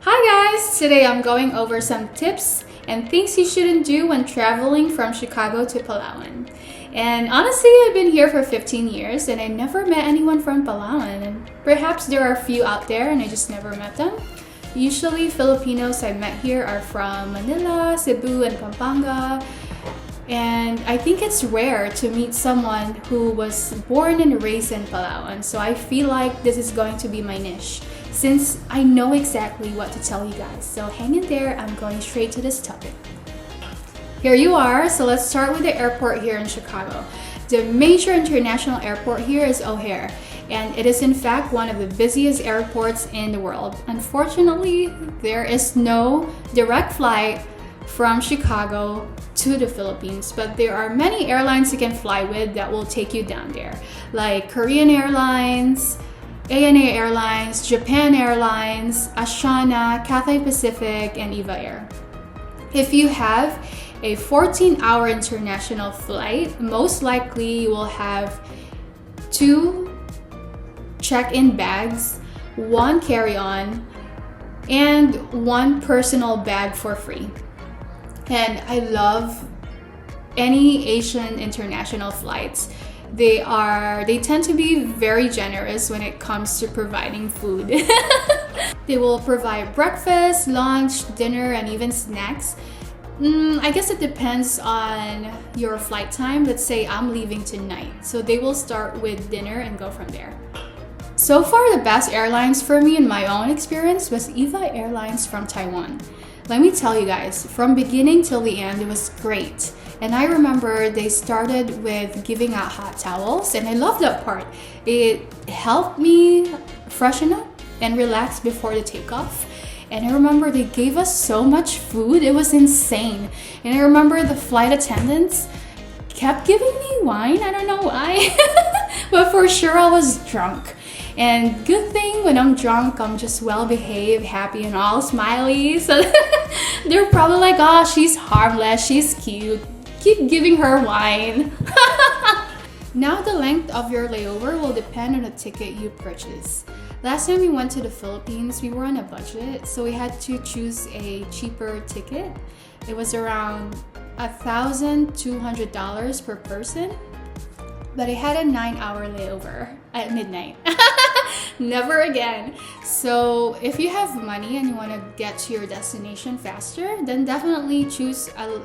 Hi guys! Today I'm going over some tips and things you shouldn't do when traveling from Chicago to Palawan. And honestly, I've been here for 15 years and I never met anyone from Palawan. And perhaps there are a few out there and I just never met them. Usually, Filipinos I met here are from Manila, Cebu, and Pampanga. And I think it's rare to meet someone who was born and raised in Palawan. So I feel like this is going to be my niche, since I know exactly what to tell you guys. So hang in there, I'm going straight to this topic. Here you are, so let's start with the airport here in Chicago. The major international airport here is O'Hare, and it is in fact one of the busiest airports in the world. Unfortunately, there is no direct flight from Chicago to the Philippines, but there are many airlines you can fly with that will take you down there, like Korean Airlines, ANA Airlines, Japan Airlines, Asiana, Cathay Pacific, and EVA Air. If you have a 14-hour international flight, most likely you will have 2 check-in bags, 1 carry-on, and 1 personal bag for free. And I love any Asian international flights. They tend to be very generous when it comes to providing food. They will provide breakfast, lunch, dinner, and even snacks. I guess it depends on your flight time. Let's say I'm leaving tonight, so they will start with dinner and go from there. So far, the best airlines for me in my own experience was EVA Airlines from Taiwan. Let me tell you guys, from beginning till the end, it was great. And I remember they started with giving out hot towels, and I love that part. It helped me freshen up and relax before the takeoff. And I remember they gave us so much food, it was insane. And I remember the flight attendants kept giving me wine, I don't know why. But for sure I was drunk. And good thing when I'm drunk, I'm just well behaved, happy, and all smiley. So they're probably like, oh, she's harmless, she's cute. Keep giving her wine. Now the length of your layover will depend on the ticket you purchase. Last time we went to the Philippines, we were on a budget, so we had to choose a cheaper ticket. It was around $1,200 per person, but it had a 9-hour layover at midnight. Never again. So if you have money and you want to get to your destination faster, then definitely choose a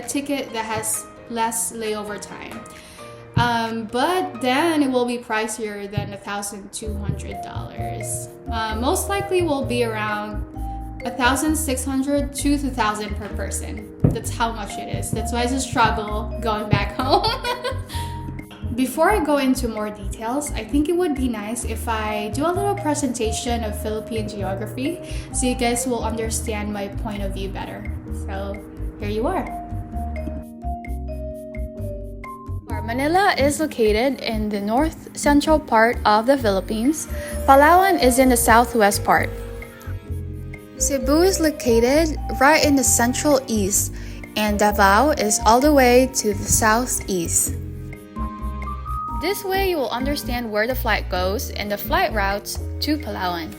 ticket that has less layover time. But then it will be pricier than $1,200. Most likely will be around $1,600 to $2,000 per person. That's how much it is. That's why it's a struggle going back home. Before I go into more details, I think it would be nice if I do a little presentation of Philippine geography so you guys will understand my point of view better. So here you are. Manila is located in the north-central part of the Philippines. Palawan is in the southwest part. Cebu is located right in the central east, and Davao is all the way to the southeast. This way you will understand where the flight goes and the flight routes to Palawan.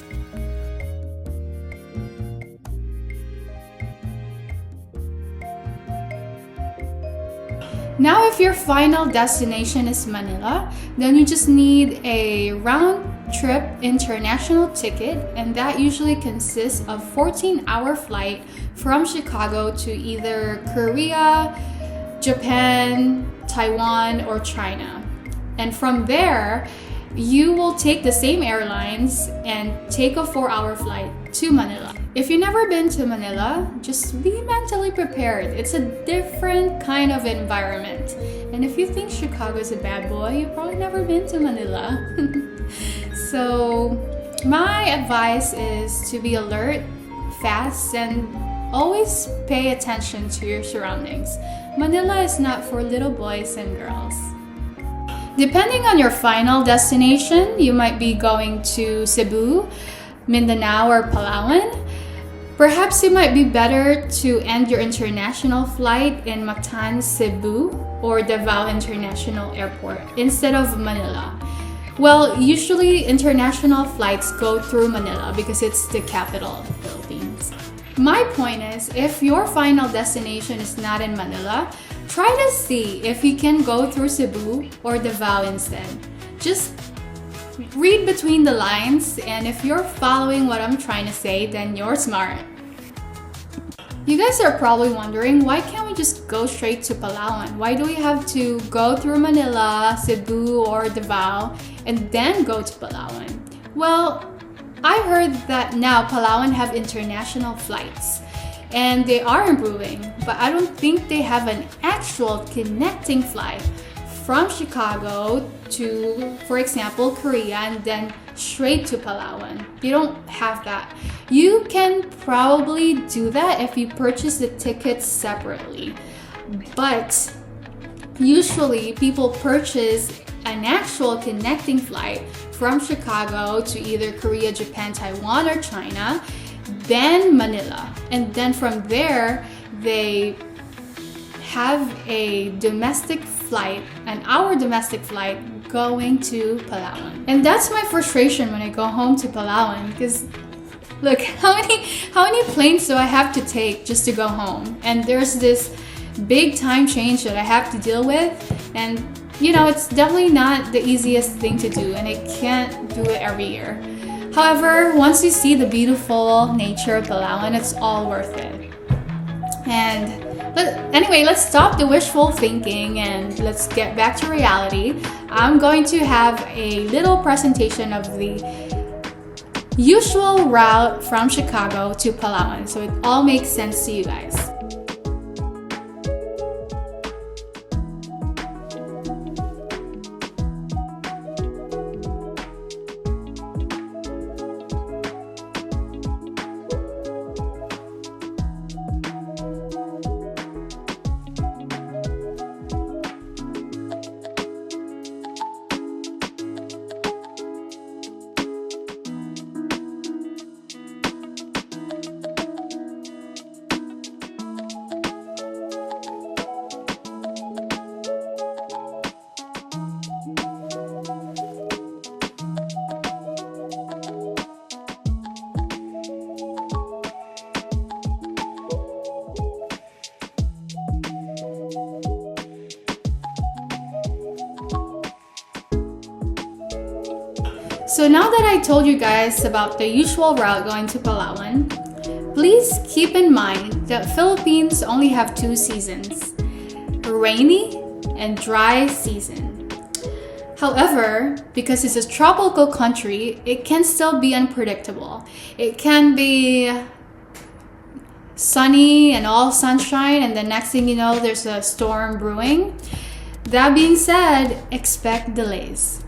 Now, if your final destination is Manila, then you just need a round-trip international ticket, and that usually consists of 14-hour flight from Chicago to either Korea, Japan, Taiwan, or China. And from there, you will take the same airlines and take a 4-hour flight to Manila. If you've never been to Manila, just be mentally prepared. It's a different kind of environment. And if you think Chicago is a bad boy, you've probably never been to Manila. So my advice is to be alert, fast, and always pay attention to your surroundings. Manila is not for little boys and girls. Depending on your final destination, you might be going to Cebu, Mindanao, or Palawan. Perhaps it might be better to end your international flight in Mactan, Cebu, or Davao International Airport instead of Manila. Well, usually international flights go through Manila because it's the capital of the Philippines. My point is, if your final destination is not in Manila, try to see if you can go through Cebu or Davao instead. Just read between the lines, and if you're following what I'm trying to say, then you're smart. You guys are probably wondering, why can't we just go straight to Palawan? Why do we have to go through Manila, Cebu, or Davao and then go to Palawan? Well, I heard that now Palawan have international flights and they are improving, but I don't think they have an actual connecting flight from Chicago to, for example, Korea and then straight to Palawan. You don't have that. You can probably do that if you purchase the tickets separately, but usually people purchase an actual connecting flight from Chicago to either Korea, Japan, Taiwan, or China, then Manila, and then from there they have a domestic flight, an hour domestic flight going to Palawan. And that's my frustration when I go home to Palawan, because look, how many planes do I have to take just to go home? And there's this big time change that I have to deal with, and you know, it's definitely not the easiest thing to do, and I can't do it every year. However, once you see the beautiful nature of Palawan, it's all worth it. And anyway, let's stop the wishful thinking and let's get back to reality. I'm going to have a little presentation of the usual route from Chicago to Palawan, so it all makes sense to you guys. So now that I told you guys about the usual route going to Palawan, please keep in mind that Philippines only have two seasons, rainy and dry season. However, because it's a tropical country, it can still be unpredictable. It can be sunny and all sunshine, and the next thing you know, there's a storm brewing. That being said, expect delays.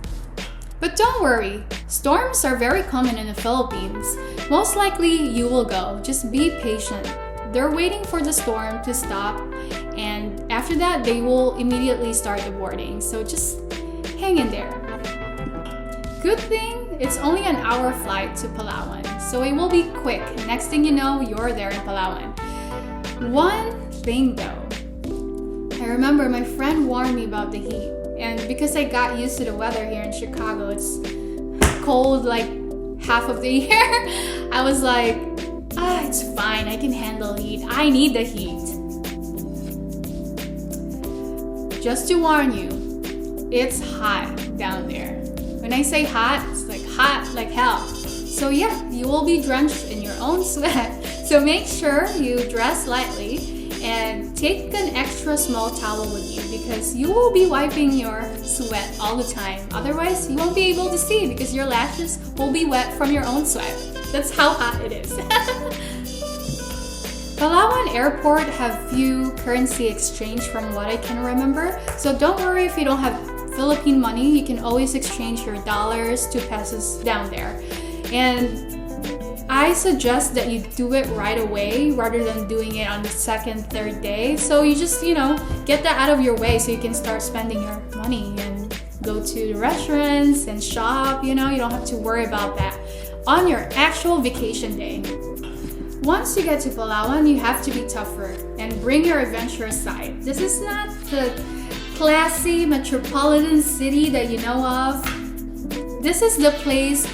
But don't worry, storms are very common in the Philippines. Most likely you will go, just be patient. They're waiting for the storm to stop, and after that they will immediately start the boarding. So just hang in there. Good thing, it's only an hour flight to Palawan, so it will be quick. Next thing you know, you're there in Palawan. One thing though, I remember my friend warned me about the heat. And because I got used to the weather here in Chicago, it's cold like half of the year. I was like, it's fine, I can handle heat. I need the heat. Just to warn you, it's hot down there. When I say hot, it's like hot like hell. So yeah, you will be drenched in your own sweat. So make sure you dress lightly and take an extra small towel with you, because you will be wiping your sweat all the time. Otherwise, you won't be able to see because your lashes will be wet from your own sweat. That's how hot it is. Palawan Airport have few currency exchange from what I can remember. So don't worry if you don't have Philippine money. You can always exchange your dollars to pesos down there. And I suggest that you do it right away rather than doing it on the second, third day. So you just, get that out of your way so you can start spending your money and go to the restaurants and shop. You don't have to worry about that on your actual vacation day. Once you get to Palawan, you have to be tougher and bring your adventure side. This is not the classy metropolitan city that you know of. this is the place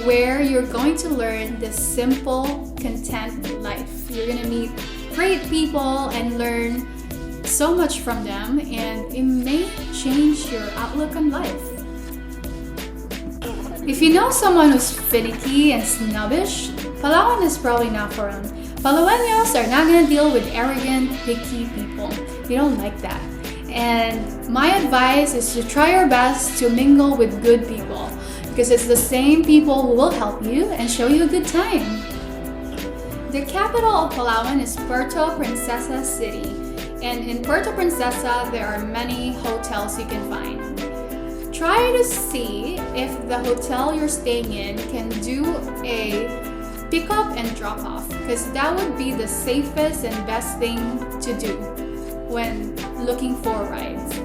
where you're going to learn the simple, content life. You're gonna meet great people and learn so much from them, and it may change your outlook on life. If you know someone who's finicky and snobbish, Palawan is probably not for them. Palaweños are not gonna deal with arrogant, picky people. We don't like that. And my advice is to try your best to mingle with good people, because it's the same people who will help you and show you a good time. The capital of Palawan is Puerto Princesa City. And in Puerto Princesa, there are many hotels you can find. Try to see if the hotel you're staying in can do a pick up and drop off, because that would be the safest and best thing to do when looking for rides.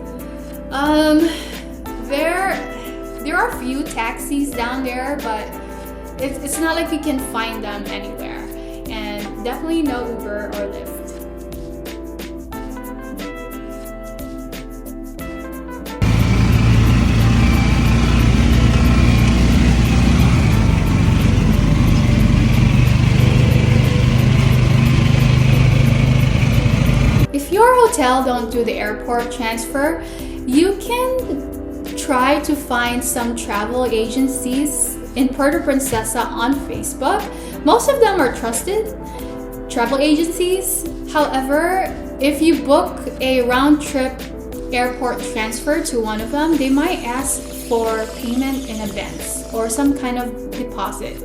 There are few taxis down there, but it's not like you can find them anywhere. And definitely no Uber or Lyft. If your hotel don't do the airport transfer, you can try to find some travel agencies in Puerto Princesa on Facebook. Most of them are trusted travel agencies. However, if you book a round-trip airport transfer to one of them, they might ask for payment in advance or some kind of deposit.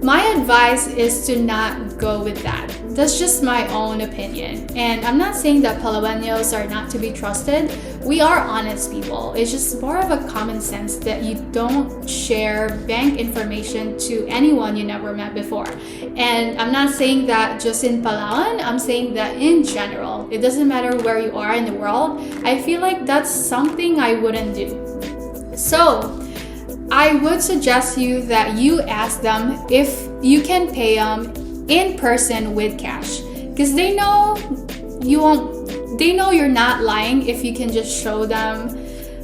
My advice is to not go with that. That's just my own opinion. And I'm not saying that Palaweños are not to be trusted. We are honest people. It's just more of a common sense that you don't share bank information to anyone you never met before. And I'm not saying that just in Palawan, I'm saying that in general. It doesn't matter where you are in the world. I feel like that's something I wouldn't do. So, I would suggest you that you ask them if you can pay them in person with cash, because they know you're not lying if you can just show them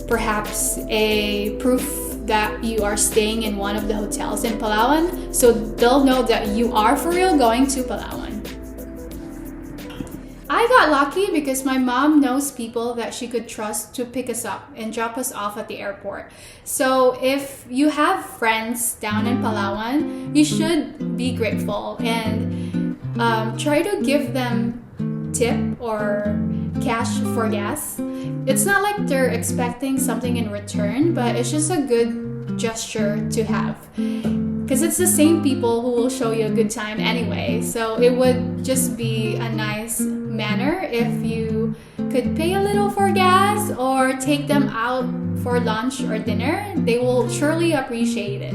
perhaps a proof that you are staying in one of the hotels in Palawan, so they'll know that you are for real going to Palawan. I got lucky because my mom knows people that she could trust to pick us up and drop us off at the airport. So if you have friends down in Palawan, you should be grateful and try to give them tip or cash for gas. It's not like they're expecting something in return, but it's just a good gesture to have. Because it's the same people who will show you a good time anyway. So it would just be a nice manner if you could pay a little for gas or take them out for lunch or dinner. They will surely appreciate it.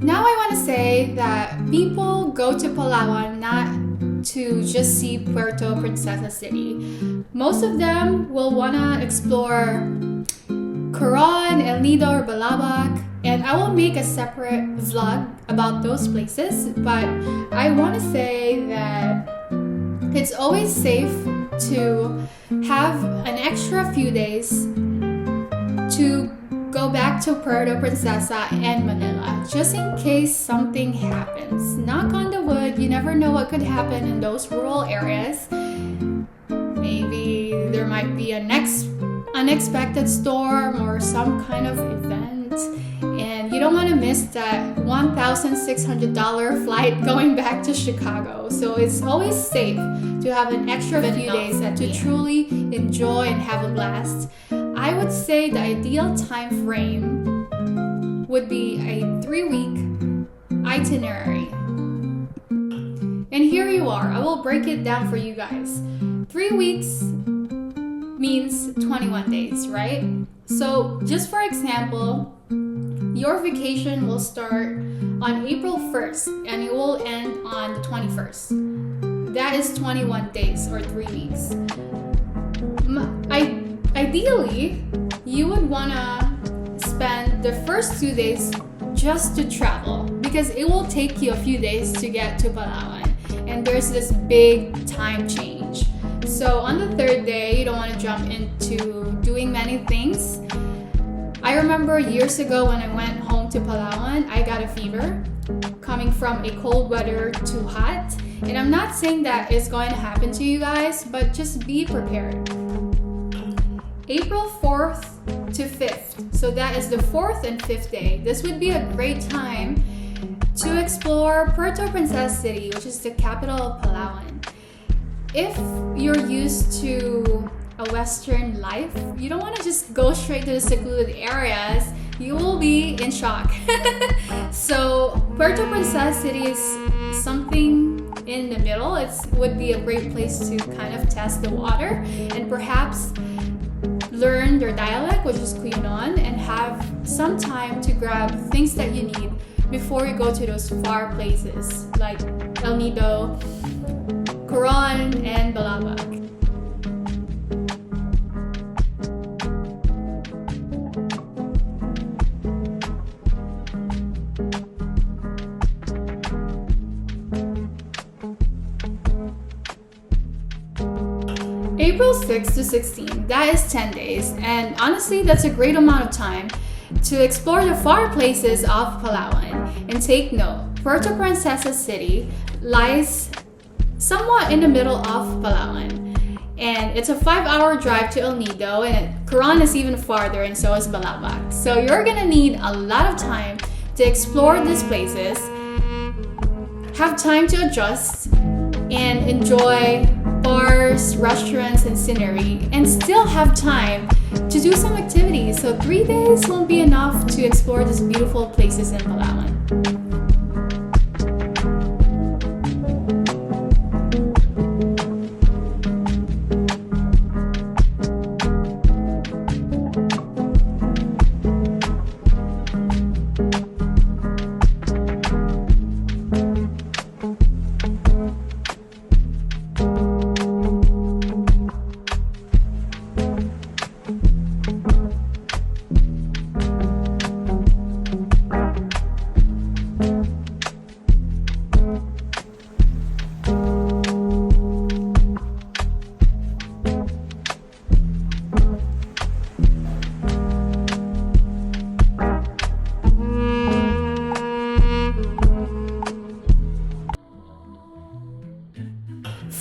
Now I want to say that people go to Palawan not to just see Puerto Princesa City. Most of them will want to explore Coron, El Nido, or Balabac, and I will make a separate vlog about those places, but I want to say that it's always safe to have an extra few days to go back to Puerto Princesa and Manila, just in case something happens. Knock on the wood, you never know what could happen in those rural areas. Maybe there might be an unexpected storm or some kind of event, and you don't want to miss that $1,600 flight going back to Chicago. So it's always safe to have an extra few days to truly enjoy and have a blast. I would say the ideal time frame would be a 3-week itinerary. And here you are. I will break it down for you guys. 3 weeks means 21 days, right? So just for example, your vacation will start on April 1st and it will end on the 21st. That is 21 days or 3 weeks. Ideally, you would want to spend the first 2 days just to travel because it will take you a few days to get to Palawan. And there's this big time change. So on the third day, you don't want to jump into doing many things. I remember years ago when I went home to Palawan, I got a fever coming from a cold weather to hot. And I'm not saying that it's going to happen to you guys, but just be prepared. April 4th to 5th. So that is the 4th and 5th day. This would be a great time to explore Puerto Princesa City, which is the capital of Palawan. If you're used to a Western life, you don't want to just go straight to the secluded areas. You will be in shock. So Puerto Princesa City is something in the middle. It would be a great place to kind of test the water and perhaps learn their dialect, which is Quionon, and have some time to grab things that you need before you go to those far places like El Nido, Coron, and Balabac. April 6th to 16th, that is 10 days, and honestly that's a great amount of time to explore the far places of Palawan. And take note, Puerto Princesa City lies somewhat in the middle of Palawan, and it's a 5-hour drive to El Nido, and Coron is even farther, and so is Balabac. So you're gonna need a lot of time to explore these places, have time to adjust, and enjoy bars, restaurants, and scenery, and still have time to do some activities. So 3 days won't be enough to explore these beautiful places in Palawan.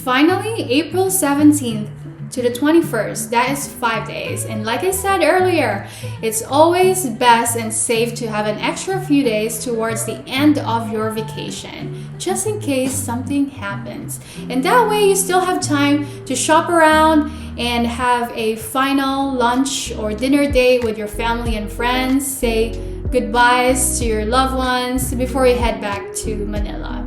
Finally, April 17th to the 21st, that is 5 days. And like I said earlier, it's always best and safe to have an extra few days towards the end of your vacation, just in case something happens. And that way you still have time to shop around and have a final lunch or dinner date with your family and friends, say goodbyes to your loved ones before you head back to Manila.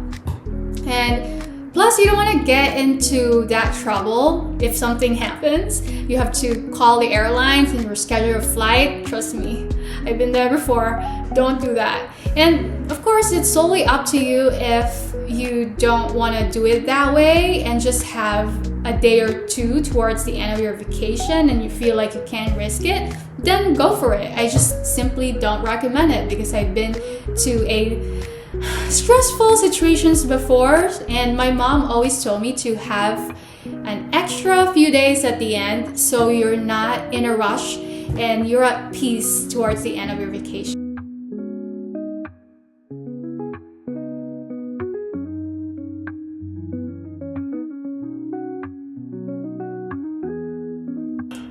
And plus, you don't want to get into that trouble if something happens. You have to call the airlines and reschedule a flight. Trust me, I've been there before. Don't do that. And of course, it's solely up to you if you don't want to do it that way and just have a day or two towards the end of your vacation and you feel like you can't risk it, then go for it. I just simply don't recommend it because I've been to stressful situations before, and my mom always told me to have an extra few days at the end so you're not in a rush and you're at peace towards the end of your vacation.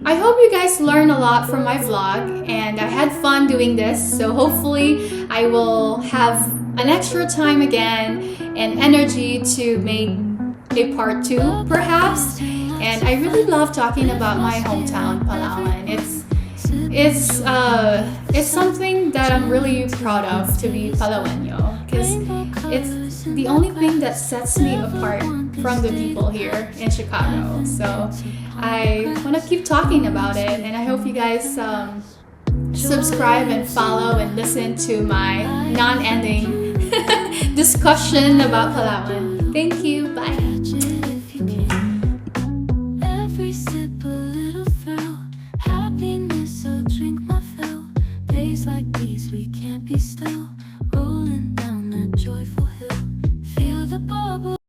I hope you guys learned a lot from my vlog and I had fun doing this, so hopefully I will have an extra time again and energy to make a part 2 perhaps. And I really love talking about my hometown, Palawan. It's something that I'm really proud of to be Palaweño because it's the only thing that sets me apart from the people here in Chicago. So I want to keep talking about it, and I hope you guys subscribe and follow and listen to my non-ending discussion about Palawan. Thank you. Bye. Every sip a little thrill, happiness, a drink my fill. Days like these the bubble.